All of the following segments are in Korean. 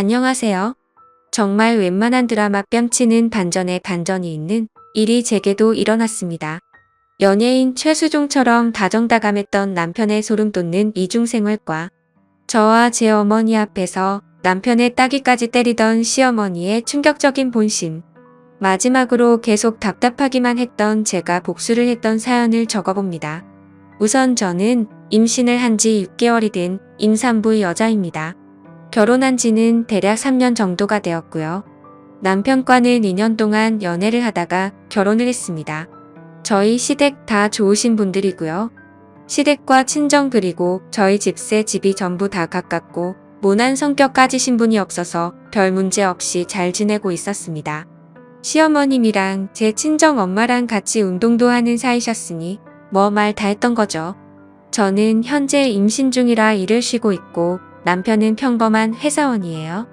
안녕하세요. 정말 웬만한 드라마 뺨치는 반전에 반전이 있는 일이 제게도 일어났습니다. 연예인 최수종처럼 다정다감했던 남편의 소름 돋는 이중생활과 저와 제 어머니 앞에서 남편의 따귀까지 때리던 시어머니의 충격적인 본심. 마지막으로 계속 답답하기만 했던 제가 복수를 했던 사연을 적어봅니다. 우선 저는 임신을 한 지 6개월이 된 임산부 여자입니다. 결혼한 지는 대략 3년 정도가 되었고요. 남편과는 2년 동안 연애를 하다가 결혼을 했습니다. 저희 시댁 다 좋으신 분들이고요. 시댁과 친정 그리고 저희 집세 집이 전부 다 가깝고 모난 성격 가지신 분이 없어서 별 문제 없이 잘 지내고 있었습니다. 시어머님이랑 제 친정 엄마랑 같이 운동도 하는 사이셨으니 뭐 말 다 했던 거죠. 저는 현재 임신 중이라 일을 쉬고 있고 남편은 평범한 회사원이에요.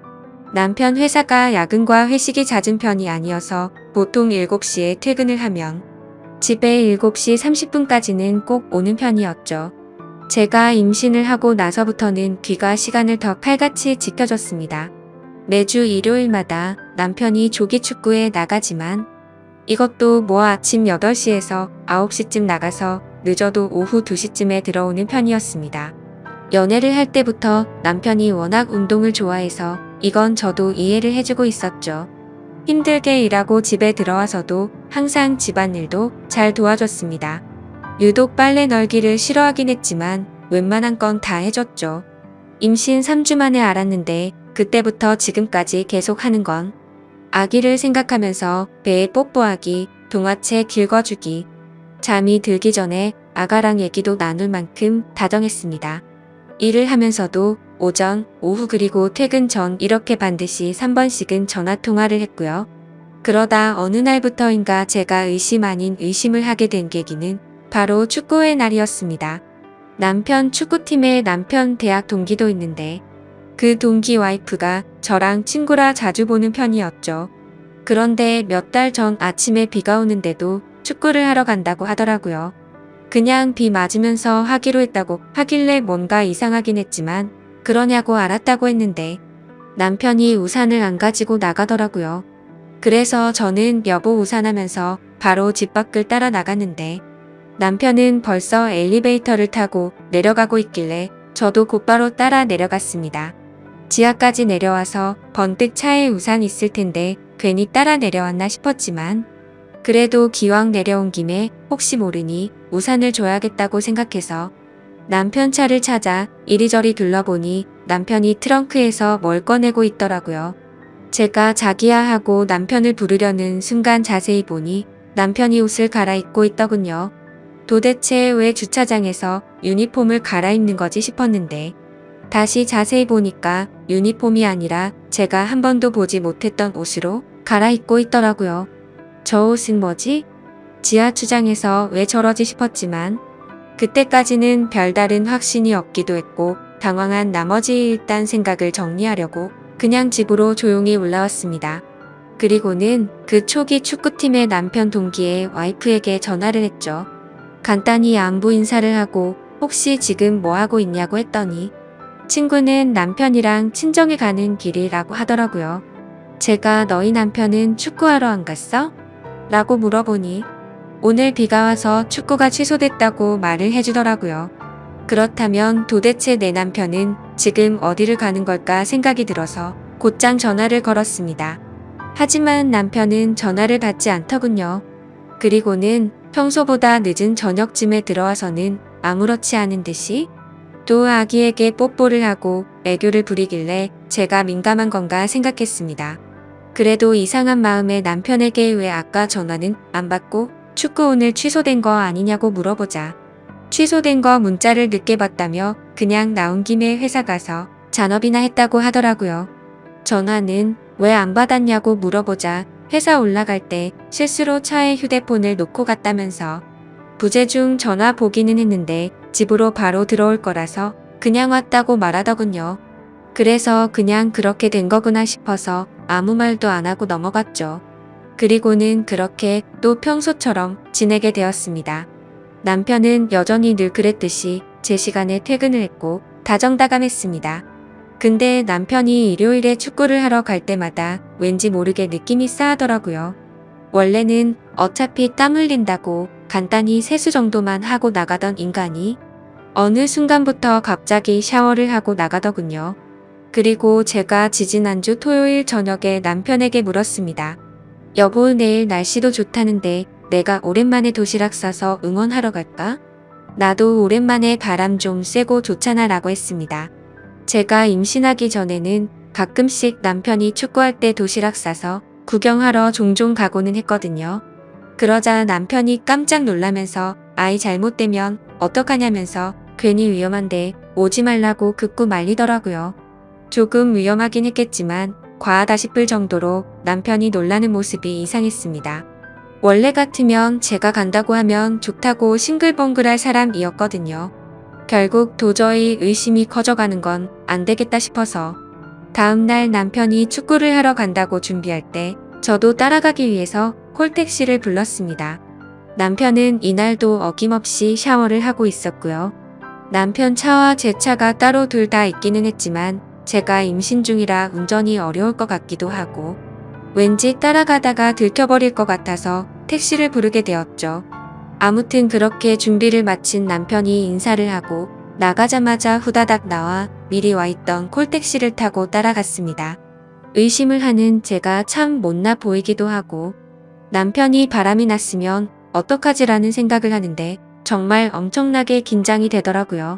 남편 회사가 야근과 회식이 잦은 편이 아니어서 보통 7시에 퇴근을 하면 집에 7시 30분까지는 꼭 오는 편이었죠. 제가 임신을 하고 나서부터는 귀가 시간을 더 칼같이 지켜줬습니다. 매주 일요일마다 남편이 조기 축구에 나가지만 이것도 뭐 아침 8시에서 9시쯤 나가서 늦어도 오후 2시쯤에 들어오는 편이었습니다. 연애를 할 때부터 남편이 워낙 운동을 좋아해서 이건 저도 이해를 해주고 있었죠. 힘들게 일하고 집에 들어와서도 항상 집안일도 잘 도와줬습니다. 유독 빨래 널기를 싫어하긴 했지만 웬만한 건 다 해줬죠. 임신 3주 만에 알았는데 그때부터 지금까지 계속 하는 건 아기를 생각하면서 배에 뽀뽀하기, 동화책 읽어주기, 잠이 들기 전에 아가랑 얘기도 나눌 만큼 다정했습니다. 일을 하면서도 오전, 오후 그리고 퇴근 전 이렇게 반드시 3번씩은 전화통화를 했고요. 그러다 어느 날부터인가 제가 의심 아닌 의심을 하게 된 계기는 바로 축구의 날이었습니다. 남편 축구팀에 남편 대학 동기도 있는데 그 동기 와이프가 저랑 친구라 자주 보는 편이었죠. 그런데 몇 달 전 아침에 비가 오는데도 축구를 하러 간다고 하더라고요. 그냥 비 맞으면서 하기로 했다고 하길래 뭔가 이상하긴 했지만 그러냐고 알았다고 했는데 남편이 우산을 안 가지고 나가더라고요. 그래서 저는 여보 우산하면서 바로 집 밖을 따라 나갔는데 남편은 벌써 엘리베이터를 타고 내려가고 있길래 저도 곧바로 따라 내려갔습니다. 지하까지 내려와서 번뜩 차에 우산 있을 텐데 괜히 따라 내려왔나 싶었지만 그래도 기왕 내려온 김에 혹시 모르니 우산을 줘야겠다고 생각해서 남편 차를 찾아 이리저리 둘러보니 남편이 트렁크에서 뭘 꺼내고 있더라고요. 제가 자기야 하고 남편을 부르려는 순간 자세히 보니 남편이 옷을 갈아입고 있더군요. 도대체 왜 주차장에서 유니폼을 갈아입는 거지 싶었는데 다시 자세히 보니까 유니폼이 아니라 제가 한 번도 보지 못했던 옷으로 갈아입고 있더라고요. 저 옷은 뭐지? 지하주장에서 왜 저러지 싶었지만 그때까지는 별다른 확신이 없기도 했고 당황한 나머지 일단 생각을 정리하려고 그냥 집으로 조용히 올라왔습니다. 그리고는 그 초기 축구팀의 남편 동기의 와이프에게 전화를 했죠. 간단히 안부 인사를 하고 혹시 지금 뭐 하고 있냐고 했더니 친구는 남편이랑 친정에 가는 길이라고 하더라고요. 제가 너희 남편은 축구하러 안 갔어? 라고 물어보니 오늘 비가 와서 축구가 취소됐다고 말을 해주더라고요. 그렇다면 도대체 내 남편은 지금 어디를 가는 걸까 생각이 들어서 곧장 전화를 걸었습니다. 하지만 남편은 전화를 받지 않더군요. 그리고는 평소보다 늦은 저녁쯤에 들어와서는 아무렇지 않은 듯이 또 아기에게 뽀뽀를 하고 애교를 부리길래 제가 민감한 건가 생각했습니다. 그래도 이상한 마음에 남편에게 왜 아까 전화는 안 받고 축구 오늘 취소된 거 아니냐고 물어보자 취소된 거 문자를 늦게 봤다며 그냥 나온 김에 회사 가서 잔업이나 했다고 하더라고요. 전화는 왜 안 받았냐고 물어보자 회사 올라갈 때 실수로 차에 휴대폰을 놓고 갔다면서 부재 중 전화 보기는 했는데 집으로 바로 들어올 거라서 그냥 왔다고 말하더군요. 그래서 그냥 그렇게 된 거구나 싶어서 아무 말도 안 하고 넘어갔죠. 그리고는 그렇게 또 평소처럼 지내게 되었습니다. 남편은 여전히 늘 그랬듯이 제 시간에 퇴근을 했고 다정다감했습니다. 근데 남편이 일요일에 축구를 하러 갈 때마다 왠지 모르게 느낌이 싸하더라고요. 원래는 어차피 땀 흘린다고 간단히 세수 정도만 하고 나가던 인간이 어느 순간부터 갑자기 샤워를 하고 나가더군요. 그리고 제가 지지난주 토요일 저녁에 남편에게 물었습니다. 여보, 내일 날씨도 좋다는데 내가 오랜만에 도시락 싸서 응원하러 갈까? 나도 오랜만에 바람 좀 쐬고 좋잖아 라고 했습니다. 제가 임신하기 전에는 가끔씩 남편이 축구할 때 도시락 싸서 구경하러 종종 가고는 했거든요. 그러자 남편이 깜짝 놀라면서 아이 잘못되면 어떡하냐면서 괜히 위험한데 오지 말라고 극구 말리더라고요. 조금 위험하긴 했겠지만 과하다 싶을 정도로 남편이 놀라는 모습이 이상했습니다. 원래 같으면 제가 간다고 하면 좋다고 싱글벙글할 사람이었거든요. 결국 도저히 의심이 커져가는 건 안 되겠다 싶어서 다음날 남편이 축구를 하러 간다고 준비할 때 저도 따라가기 위해서 콜택시를 불렀습니다. 남편은 이날도 어김없이 샤워를 하고 있었고요. 남편 차와 제 차가 따로 둘 다 있기는 했지만 제가 임신 중이라 운전이 어려울 것 같기도 하고 왠지 따라가다가 들켜버릴 것 같아서 택시를 부르게 되었죠. 아무튼 그렇게 준비를 마친 남편이 인사를 하고 나가자마자 후다닥 나와 미리 와 있던 콜택시를 타고 따라갔습니다. 의심을 하는 제가 참 못나 보이기도 하고 남편이 바람이 났으면 어떡하지라는 생각을 하는데 정말 엄청나게 긴장이 되더라고요.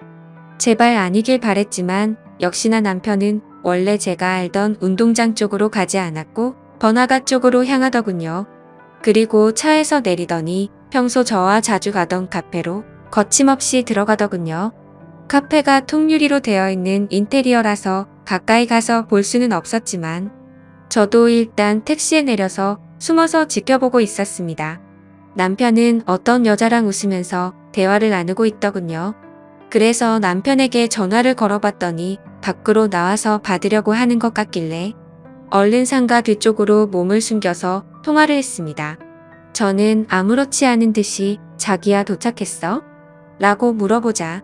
제발 아니길 바랬지만 역시나 남편은 원래 제가 알던 운동장 쪽으로 가지 않았고 번화가 쪽으로 향하더군요. 그리고 차에서 내리더니 평소 저와 자주 가던 카페로 거침없이 들어가더군요. 카페가 통유리로 되어 있는 인테리어라서 가까이 가서 볼 수는 없었지만 저도 일단 택시에 내려서 숨어서 지켜보고 있었습니다. 남편은 어떤 여자랑 웃으면서 대화를 나누고 있더군요. 그래서 남편에게 전화를 걸어봤더니 밖으로 나와서 받으려고 하는 것 같길래 얼른 상가 뒤쪽으로 몸을 숨겨서 통화를 했습니다. 저는 아무렇지 않은 듯이 자기야 도착했어? 라고 물어보자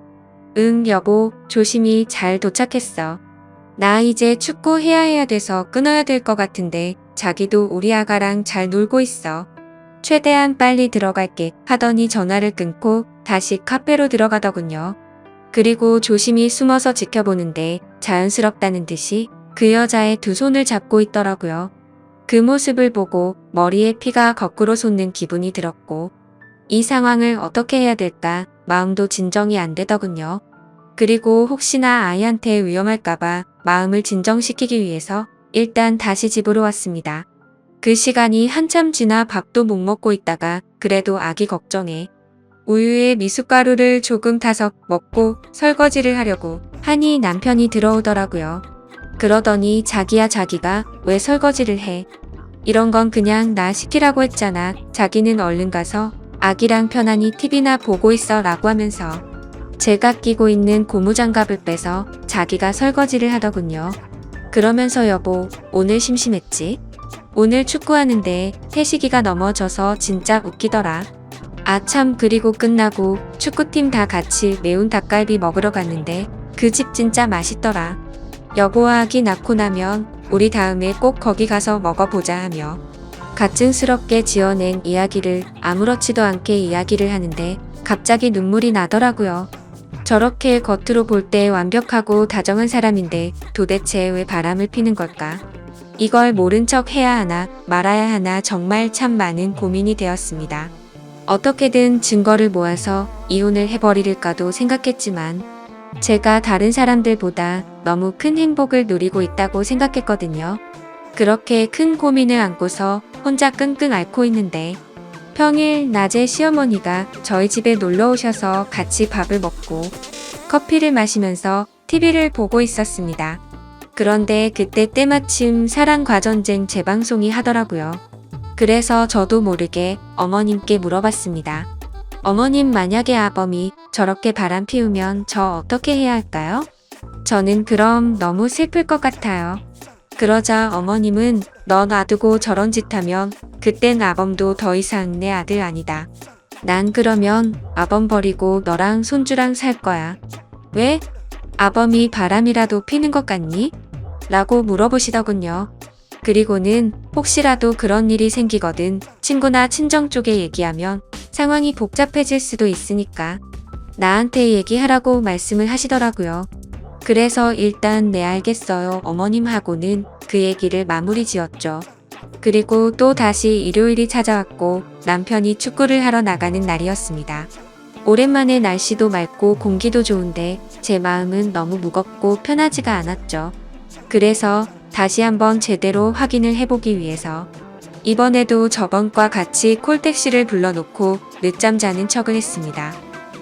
응 여보 조심히 잘 도착했어. 나 이제 축구 해야 돼서 끊어야 될 것 같은데 자기도 우리 아가랑 잘 놀고 있어. 최대한 빨리 들어갈게 하더니 전화를 끊고 다시 카페로 들어가더군요. 그리고 조심히 숨어서 지켜보는데 자연스럽다는 듯이 그 여자의 두 손을 잡고 있더라고요. 그 모습을 보고 머리에 피가 거꾸로 솟는 기분이 들었고 이 상황을 어떻게 해야 될까 마음도 진정이 안 되더군요. 그리고 혹시나 아이한테 위험할까봐 마음을 진정시키기 위해서 일단 다시 집으로 왔습니다. 그 시간이 한참 지나 밥도 못 먹고 있다가 그래도 아기 걱정에 우유에 미숫가루를 조금 타서 먹고 설거지를 하려고 하니 남편이 들어오더라고요. 그러더니 자기야 자기가 왜 설거지를 해? 이런 건 그냥 나 시키라고 했잖아. 자기는 얼른 가서 아기랑 편안히 TV나 보고 있어 라고 하면서 제가 끼고 있는 고무장갑을 빼서 자기가 설거지를 하더군요. 그러면서 여보 오늘 심심했지? 오늘 축구하는데 태식이가 넘어져서 진짜 웃기더라. 아참 그리고 끝나고 축구팀 다 같이 매운 닭갈비 먹으러 갔는데 그 집 진짜 맛있더라. 여보와 아기 낳고 나면 우리 다음에 꼭 거기 가서 먹어보자 하며 가증스럽게 지어낸 이야기를 아무렇지도 않게 이야기를 하는데 갑자기 눈물이 나더라고요. 저렇게 겉으로 볼 때 완벽하고 다정한 사람인데 도대체 왜 바람을 피는 걸까? 이걸 모른 척 해야 하나 말아야 하나 정말 참 많은 고민이 되었습니다. 어떻게든 증거를 모아서 이혼을 해버릴까도 생각했지만 제가 다른 사람들보다 너무 큰 행복을 누리고 있다고 생각했거든요. 그렇게 큰 고민을 안고서 혼자 끙끙 앓고 있는데 평일 낮에 시어머니가 저희 집에 놀러 오셔서 같이 밥을 먹고 커피를 마시면서 TV를 보고 있었습니다. 그런데 그때 때마침 사랑과 전쟁 재방송이 하더라고요. 그래서 저도 모르게 어머님께 물어봤습니다. 어머님 만약에 아범이 저렇게 바람 피우면 저 어떻게 해야 할까요? 저는 그럼 너무 슬플 것 같아요. 그러자 어머님은 너 놔두고 저런 짓 하면 그땐 아범도 더 이상 내 아들 아니다. 난 그러면 아범 버리고 너랑 손주랑 살 거야. 왜? 아범이 바람이라도 피는 것 같니? 라고 물어보시더군요. 그리고는 혹시라도 그런 일이 생기거든 친구나 친정 쪽에 얘기하면 상황이 복잡해질 수도 있으니까 나한테 얘기하라고 말씀을 하시더라고요. 그래서 일단 네 알겠어요 어머님 하고는 그 얘기를 마무리 지었죠. 그리고 또 다시 일요일이 찾아왔고 남편이 축구를 하러 나가는 날이었습니다. 오랜만에 날씨도 맑고 공기도 좋은데 제 마음은 너무 무겁고 편하지가 않았죠. 그래서 다시 한번 제대로 확인을 해보기 위해서 이번에도 저번과 같이 콜택시를 불러놓고 늦잠 자는 척을 했습니다.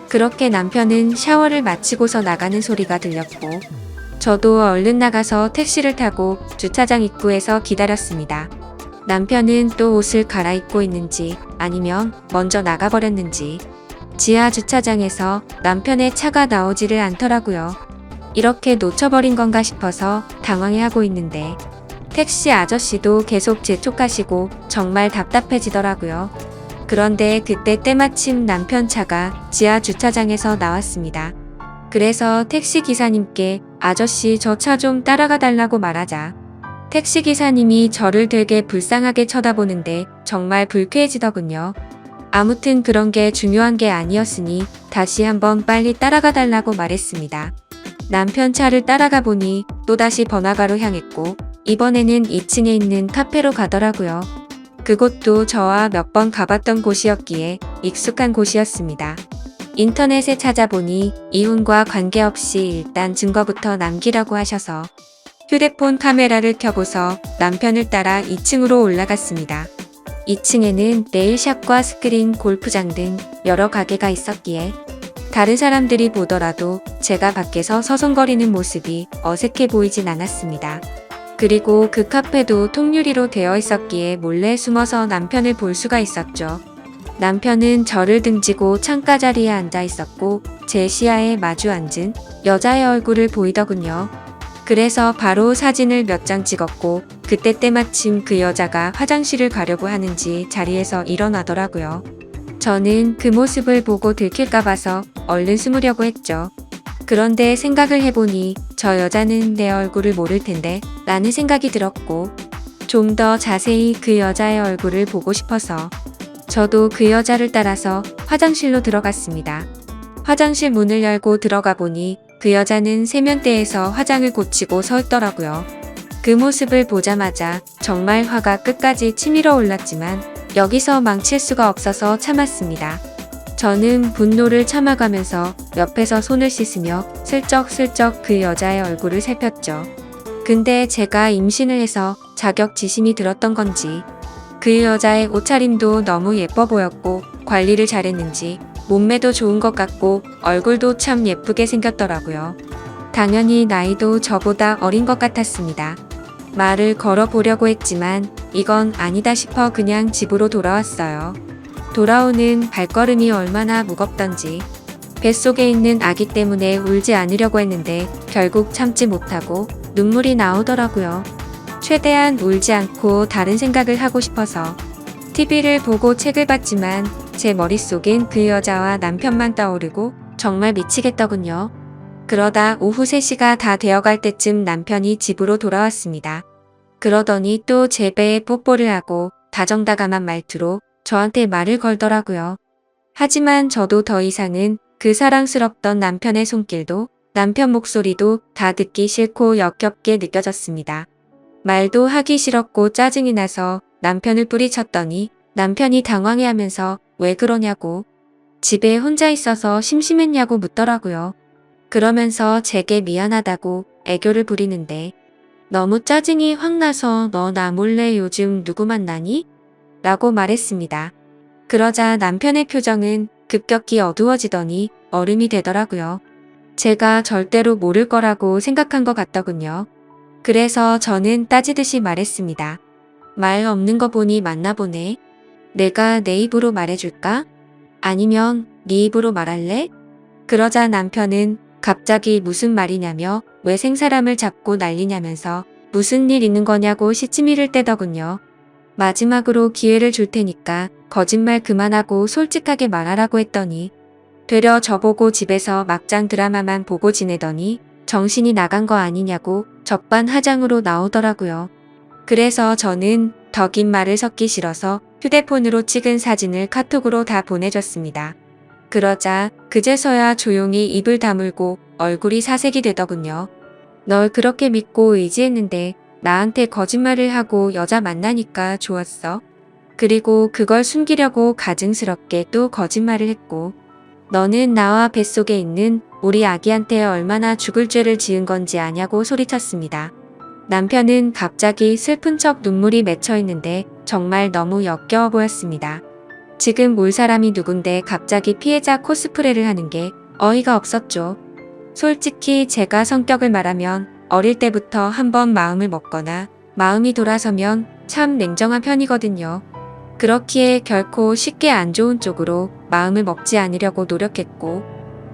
그렇게 남편은 샤워를 마치고서 나가는 소리가 들렸고 저도 얼른 나가서 택시를 타고 주차장 입구에서 기다렸습니다. 남편은 또 옷을 갈아입고 있는지 아니면 먼저 나가버렸는지 지하 주차장에서 남편의 차가 나오지를 않더라고요. 이렇게 놓쳐버린 건가 싶어서 당황해하고 있는데 택시 아저씨도 계속 재촉하시고 정말 답답해지더라고요. 그런데 그때 때마침 남편 차가 지하 주차장에서 나왔습니다. 그래서 택시 기사님께 아저씨 저 차 좀 따라가 달라고 말하자 택시 기사님이 저를 되게 불쌍하게 쳐다보는데 정말 불쾌해지더군요. 아무튼 그런 게 중요한 게 아니었으니 다시 한번 빨리 따라가 달라고 말했습니다. 남편 차를 따라가 보니 또다시 번화가로 향했고 이번에는 2층에 있는 카페로 가더라고요. 그곳도 저와 몇 번 가봤던 곳이었기에 익숙한 곳이었습니다. 인터넷에 찾아보니 이혼과 관계없이 일단 증거부터 남기라고 하셔서 휴대폰 카메라를 켜고서 남편을 따라 2층으로 올라갔습니다. 2층에는 네일샵과 스크린, 골프장 등 여러 가게가 있었기에 다른 사람들이 보더라도 제가 밖에서 서성거리는 모습이 어색해 보이진 않았습니다. 그리고 그 카페도 통유리로 되어 있었기에 몰래 숨어서 남편을 볼 수가 있었죠. 남편은 저를 등지고 창가 자리에 앉아 있었고 제 시야에 마주 앉은 여자의 얼굴을 보이더군요. 그래서 바로 사진을 몇 장 찍었고 그때 때마침 그 여자가 화장실을 가려고 하는지 자리에서 일어나더라고요. 저는 그 모습을 보고 들킬까 봐서 얼른 숨으려고 했죠. 그런데 생각을 해보니 저 여자는 내 얼굴을 모를 텐데 라는 생각이 들었고 좀 더 자세히 그 여자의 얼굴을 보고 싶어서 저도 그 여자를 따라서 화장실로 들어갔습니다. 화장실 문을 열고 들어가 보니 그 여자는 세면대에서 화장을 고치고 서 있더라고요. 그 모습을 보자마자 정말 화가 끝까지 치밀어 올랐지만 여기서 망칠 수가 없어서 참았습니다. 저는 분노를 참아가면서 옆에서 손을 씻으며 슬쩍슬쩍 그 여자의 얼굴을 살폈죠. 근데 제가 임신을 해서 자격지심이 들었던 건지 그 여자의 옷차림도 너무 예뻐 보였고 관리를 잘했는지 몸매도 좋은 것 같고 얼굴도 참 예쁘게 생겼더라고요. 당연히 나이도 저보다 어린 것 같았습니다. 말을 걸어보려고 했지만 이건 아니다 싶어 그냥 집으로 돌아왔어요. 돌아오는 발걸음이 얼마나 무겁던지 뱃속에 있는 아기 때문에 울지 않으려고 했는데 결국 참지 못하고 눈물이 나오더라고요. 최대한 울지 않고 다른 생각을 하고 싶어서 TV를 보고 책을 봤지만 제 머릿속엔 그 여자와 남편만 떠오르고 정말 미치겠더군요. 그러다 오후 3시가 다 되어갈 때쯤 남편이 집으로 돌아왔습니다. 그러더니 또 제 배에 뽀뽀를 하고 다정다감한 말투로 저한테 말을 걸더라고요. 하지만 저도 더 이상은 그 사랑스럽던 남편의 손길도 남편 목소리도 다 듣기 싫고 역겹게 느껴졌습니다. 말도 하기 싫었고 짜증이 나서 남편을 뿌리쳤더니 남편이 당황해하면서 왜 그러냐고 집에 혼자 있어서 심심했냐고 묻더라고요. 그러면서 제게 미안하다고 애교를 부리는데 너무 짜증이 확 나서 너 나 몰래 요즘 누구 만나니? 라고 말했습니다. 그러자 남편의 표정은 급격히 어두워지더니 얼음이 되더라고요. 제가 절대로 모를 거라고 생각한 것 같더군요. 그래서 저는 따지듯이 말했습니다. 말 없는 거 보니 맞나 보네. 내가 내 입으로 말해줄까? 아니면 네 입으로 말할래? 그러자 남편은 갑자기 무슨 말이냐며 왜 생사람을 잡고 난리냐면서 무슨 일 있는 거냐고 시치미를 떼더군요. 마지막으로 기회를 줄 테니까 거짓말 그만하고 솔직하게 말하라고 했더니 되려 저보고 집에서 막장 드라마만 보고 지내더니 정신이 나간 거 아니냐고 적반하장으로 나오더라고요. 그래서 저는 더 긴 말을 섞기 싫어서 휴대폰으로 찍은 사진을 카톡으로 다 보내줬습니다. 그러자 그제서야 조용히 입을 다물고 얼굴이 사색이 되더군요. 널 그렇게 믿고 의지했는데 나한테 거짓말을 하고 여자 만나니까 좋았어. 그리고 그걸 숨기려고 가증스럽게 또 거짓말을 했고 너는 나와 뱃속에 있는 우리 아기한테 얼마나 죽을 죄를 지은 건지 아냐고 소리쳤습니다. 남편은 갑자기 슬픈 척 눈물이 맺혀 있는데 정말 너무 역겨워 보였습니다. 지금 올 사람이 누군데 갑자기 피해자 코스프레를 하는 게 어이가 없었죠. 솔직히 제가 성격을 말하면 어릴 때부터 한번 마음을 먹거나 마음이 돌아서면 참 냉정한 편이거든요. 그렇기에 결코 쉽게 안 좋은 쪽으로 마음을 먹지 않으려고 노력했고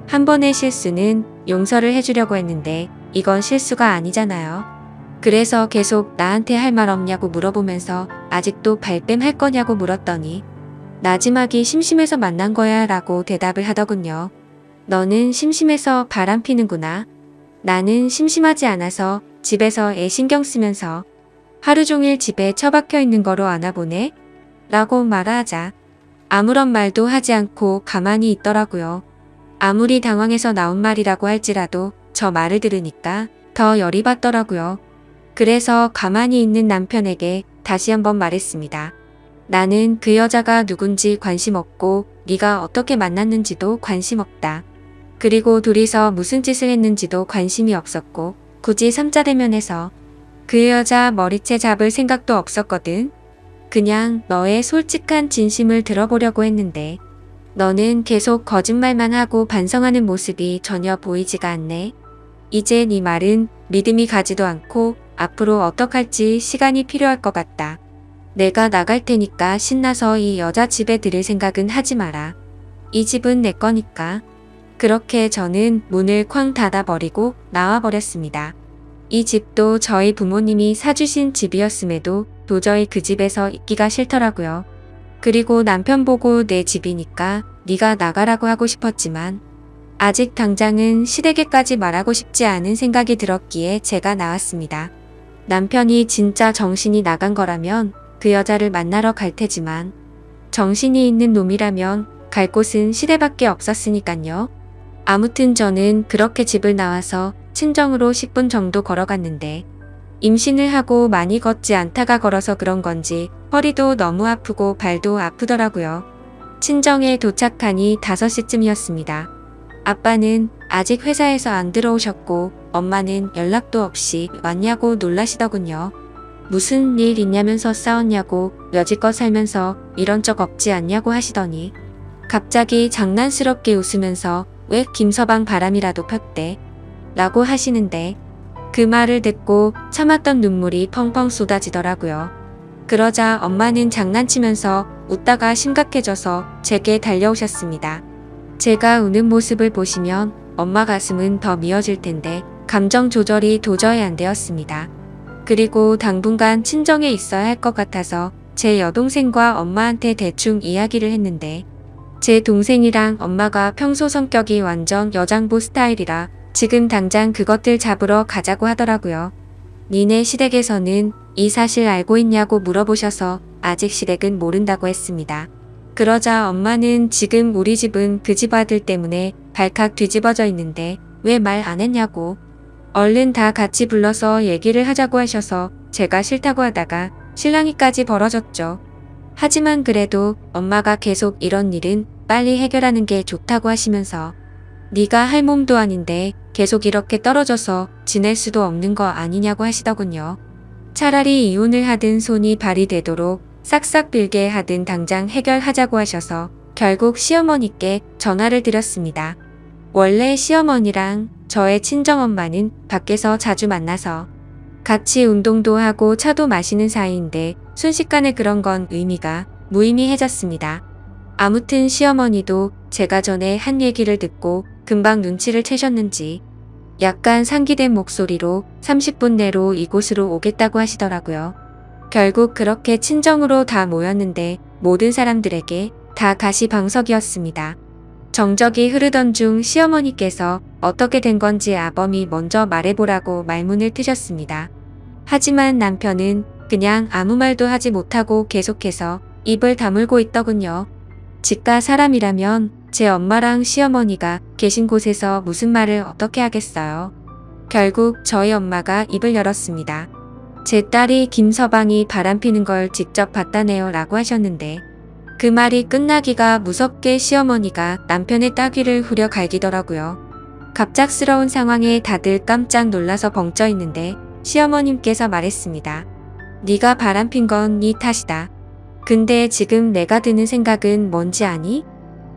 한 번의 실수는 용서를 해주려고 했는데 이건 실수가 아니잖아요. 그래서 계속 나한테 할 말 없냐고 물어보면서 아직도 발뺌할 거냐고 물었더니 나지막이 심심해서 만난 거야 라고 대답을 하더군요. 너는 심심해서 바람 피는구나. 나는 심심하지 않아서 집에서 애 신경 쓰면서 하루 종일 집에 처박혀 있는 거로 아나 보네? 라고 말하자 아무런 말도 하지 않고 가만히 있더라고요. 아무리 당황해서 나온 말이라고 할지라도 저 말을 들으니까 더 열이 받더라고요. 그래서 가만히 있는 남편에게 다시 한번 말했습니다. 나는 그 여자가 누군지 관심 없고 네가 어떻게 만났는지도 관심 없다. 그리고 둘이서 무슨 짓을 했는지도 관심이 없었고 굳이 삼자대면해서 그 여자 머리채 잡을 생각도 없었거든. 그냥 너의 솔직한 진심을 들어보려고 했는데 너는 계속 거짓말만 하고 반성하는 모습이 전혀 보이지가 않네. 이제 네 말은 믿음이 가지도 않고 앞으로 어떡할지 시간이 필요할 것 같다. 내가 나갈 테니까 신나서 이 여자 집에 들을 생각은 하지 마라. 이 집은 내 거니까. 그렇게 저는 문을 쾅 닫아버리고 나와버렸습니다. 이 집도 저희 부모님이 사주신 집이었음에도 도저히 그 집에서 있기가 싫더라고요. 그리고 남편 보고 내 집이니까 네가 나가라고 하고 싶었지만 아직 당장은 시댁에까지 말하고 싶지 않은 생각이 들었기에 제가 나왔습니다. 남편이 진짜 정신이 나간 거라면 그 여자를 만나러 갈 테지만 정신이 있는 놈이라면 갈 곳은 시댁밖에 없었으니깐요. 아무튼 저는 그렇게 집을 나와서 친정으로 10분 정도 걸어갔는데 임신을 하고 많이 걷지 않다가 걸어서 그런 건지 허리도 너무 아프고 발도 아프더라고요. 친정에 도착하니 5시쯤이었습니다. 아빠는 아직 회사에서 안 들어오셨고 엄마는 연락도 없이 왔냐고 놀라시더군요. 무슨 일 있냐면서 싸웠냐고 여지껏 살면서 이런 적 없지 않냐고 하시더니 갑자기 장난스럽게 웃으면서 왜 김서방 바람이라도 폈대? 라고 하시는데 그 말을 듣고 참았던 눈물이 펑펑 쏟아지더라고요. 그러자 엄마는 장난치면서 웃다가 심각해져서 제게 달려오셨습니다. 제가 우는 모습을 보시면 엄마 가슴은 더 미어질 텐데 감정 조절이 도저히 안 되었습니다. 그리고 당분간 친정에 있어야 할 것 같아서 제 여동생과 엄마한테 대충 이야기를 했는데 제 동생이랑 엄마가 평소 성격이 완전 여장부 스타일이라 지금 당장 그것들 잡으러 가자고 하더라고요. 니네 시댁에서는 이 사실 알고 있냐고 물어보셔서 아직 시댁은 모른다고 했습니다. 그러자 엄마는 지금 우리 집은 그 집 아들 때문에 발칵 뒤집어져 있는데 왜 말 안 했냐고 얼른 다 같이 불러서 얘기를 하자고 하셔서 제가 싫다고 하다가 실랑이까지 벌어졌죠. 하지만 그래도 엄마가 계속 이런 일은 빨리 해결하는 게 좋다고 하시면서 네가 할 몸도 아닌데 계속 이렇게 떨어져서 지낼 수도 없는 거 아니냐고 하시더군요. 차라리 이혼을 하든 손이 발이 되도록 싹싹 빌게 하든 당장 해결하자고 하셔서 결국 시어머니께 전화를 드렸습니다. 원래 시어머니랑 저의 친정엄마는 밖에서 자주 만나서 같이 운동도 하고 차도 마시는 사이인데 순식간에 그런 건 의미가 무의미해졌습니다. 아무튼 시어머니도 제가 전에 한 얘기를 듣고 금방 눈치를 채셨는지 약간 상기된 목소리로 30분 내로 이곳으로 오겠다고 하시더라고요. 결국 그렇게 친정으로 다 모였는데 모든 사람들에게 다 가시방석이었습니다. 정적이 흐르던 중 시어머니께서 어떻게 된 건지 아범이 먼저 말해보라고 말문을 트셨습니다. 하지만 남편은 그냥 아무 말도 하지 못하고 계속해서 입을 다물고 있더군요. 집가 사람이라면 제 엄마랑 시어머니가 계신 곳에서 무슨 말을 어떻게 하겠어요. 결국 저희 엄마가 입을 열었습니다. 제 딸이 김서방이 바람피는 걸 직접 봤다네요 라고 하셨는데 그 말이 끝나기가 무섭게 시어머니가 남편의 따귀를 후려 갈기더라고요. 갑작스러운 상황에 다들 깜짝 놀라서 벙쪄 있는데 시어머님께서 말했습니다. 네가 바람핀 건 네 탓이다. 근데 지금 내가 드는 생각은 뭔지 아니?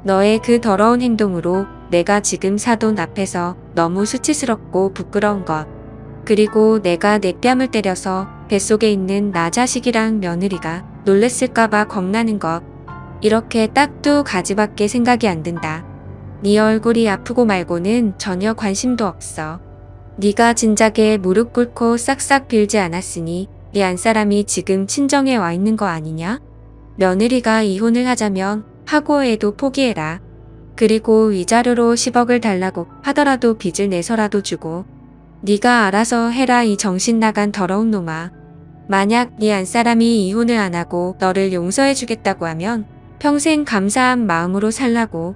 너의 그 더러운 행동으로 내가 지금 사돈 앞에서 너무 수치스럽고 부끄러운 것. 그리고 내가 내 뺨을 때려서 뱃속에 있는 나 자식이랑 며느리가 놀랬을까봐 겁나는 것. 이렇게 딱 두 가지밖에 생각이 안 든다. 네 얼굴이 아프고 말고는 전혀 관심도 없어. 네가 진작에 무릎 꿇고 싹싹 빌지 않았으니 네 안사람이 지금 친정에 와 있는 거 아니냐? 며느리가 이혼을 하자면 하고 해도 포기해라. 그리고 위자료로 10억을 달라고 하더라도 빚을 내서라도 주고 네가 알아서 해라 이 정신 나간 더러운 놈아. 만약 네 안사람이 이혼을 안 하고 너를 용서해 주겠다고 하면 평생 감사한 마음으로 살라고.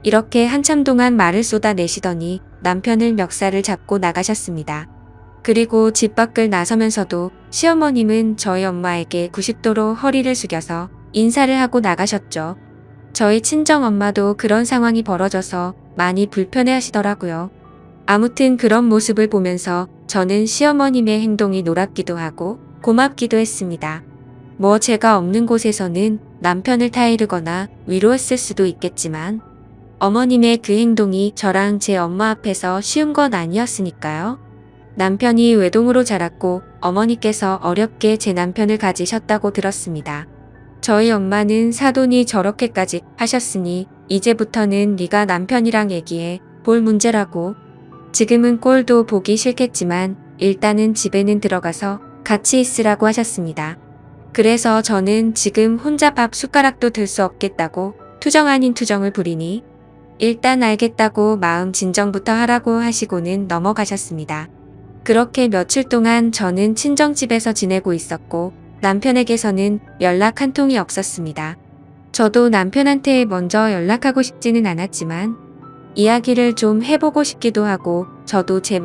이렇게 한참 동안 말을 쏟아내시더니 남편을 멱살을 잡고 나가셨습니다. 그리고 집 밖을 나서면서도 시어머님은 저희 엄마에게 90도로 허리를 숙여서 인사를 하고 나가셨죠. 저희 친정엄마도 그런 상황이 벌어져서 많이 불편해 하시더라고요. 아무튼 그런 모습을 보면서 저는 시어머님의 행동이 놀랍기도 하고 고맙기도 했습니다. 뭐 제가 없는 곳에서는 남편을 타이르거나 위로했을 수도 있겠지만 어머님의 그 행동이 저랑 제 엄마 앞에서 쉬운 건 아니었으니까요. 남편이 외동으로 자랐고 어머니께서 어렵게 제 남편을 가지셨다고 들었습니다. 저희 엄마는 사돈이 저렇게까지 하셨으니 이제부터는 네가 남편이랑 얘기해 볼 문제라고. 지금은 꼴도 보기 싫겠지만 일단은 집에는 들어가서 같이 있으라고 하셨습니다. 그래서 저는 지금 혼자 밥 숟가락도 들 수 없겠다고 투정 아닌 투정을 부리니 일단 알겠다고 마음 진정부터 하라고 하시고는 넘어가셨습니다. 그렇게 며칠 동안 저는 친정집에서 지내고 있었고 남편에게서는 연락 한 통이 없었습니다. 저도 남편한테 먼저 연락하고 싶지는 않았지만 이야기를 좀 해보고 싶기도 하고 저도 제